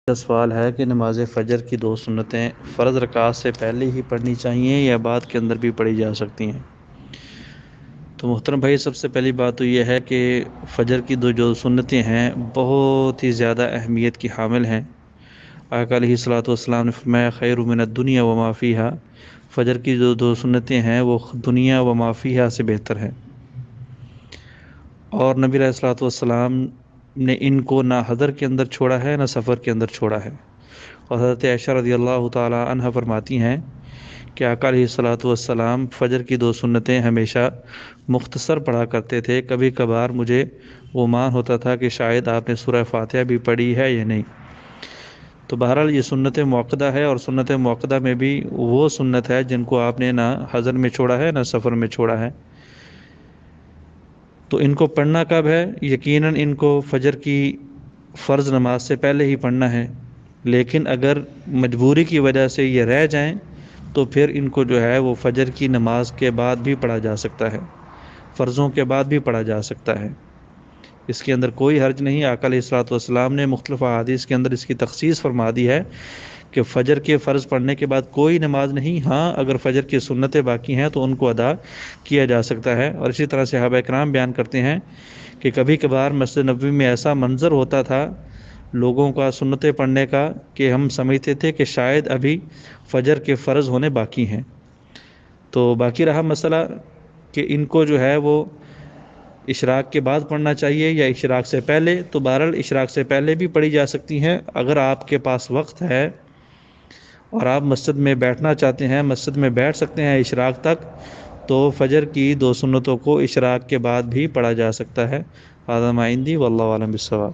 سوال ہے کہ نماز فجر کی دو سنتیں فرض رکعت سے پہلے ہی پڑھنی چاہیے یا بعد کے اندر بھی پڑھی جا سکتی ہیں؟ تو محترم بھائی، سب سے پہلی بات تو یہ ہے کہ فجر کی جو سنتیں ہیں بہت ہی زیادہ اہمیت کی حامل ہیں۔ آقا علیہ الصلوۃ والسلام نے فرمایا خیر من الدنیا وما فیہا، فجر کی جو دو سنتیں ہیں وہ دنیا وما فیہا سے بہتر ہیں، اور نبی علیہ الصلوۃ والسلام نے ان کو نہ حضر کے اندر چھوڑا ہے نہ سفر کے اندر چھوڑا ہے۔ اور حضرت عائشہ رضی اللہ تعالی عنہ فرماتی ہیں کہ آقا علیہ الصلوۃ والسلام فجر کی دو سنتیں ہمیشہ مختصر پڑھا کرتے تھے، کبھی کبھار مجھے گمان ہوتا تھا کہ شاید آپ نے سورہ فاتحہ بھی پڑھی ہے یا نہیں۔ تو بہرحال یہ سنت موقدہ ہے، اور سنت موقدہ میں بھی وہ سنت ہے جن کو آپ نے نہ حضر میں چھوڑا ہے نہ سفر میں چھوڑا ہے۔ تو ان کو پڑھنا کب ہے؟ یقیناً ان کو فجر کی فرض نماز سے پہلے ہی پڑھنا ہے، لیکن اگر مجبوری کی وجہ سے یہ رہ جائیں تو پھر ان کو جو ہے وہ فجر کی نماز کے بعد بھی پڑھا جا سکتا ہے، فرضوں کے بعد بھی پڑھا جا سکتا ہے، اس کے اندر کوئی حرج نہیں۔ آقا علیہ الصلوۃ والسلام نے مختلف احادیث کے اندر اس کی تخصیص فرما دی ہے کہ فجر کے فرض پڑھنے کے بعد کوئی نماز نہیں، ہاں اگر فجر کی سنتیں باقی ہیں تو ان کو ادا کیا جا سکتا ہے۔ اور اسی طرح صحابہ کرام بیان کرتے ہیں کہ کبھی کبھار مسجد نبوی میں ایسا منظر ہوتا تھا لوگوں کا سنتیں پڑھنے کا کہ ہم سمجھتے تھے کہ شاید ابھی فجر کے فرض ہونے باقی ہیں۔ تو باقی رہا مسئلہ کہ ان کو جو ہے وہ اشراق کے بعد پڑھنا چاہیے یا اشراق سے پہلے، تو بہرحال اشراق سے پہلے بھی پڑھی جا سکتی ہیں۔ اگر آپ کے پاس وقت ہے اور آپ مسجد میں بیٹھنا چاہتے ہیں، مسجد میں بیٹھ سکتے ہیں اشراق تک، تو فجر کی دو سنتوں کو اشراق کے بعد بھی پڑھا جا سکتا ہے۔ ھذا ما عندی واللہ اعلم بالصواب۔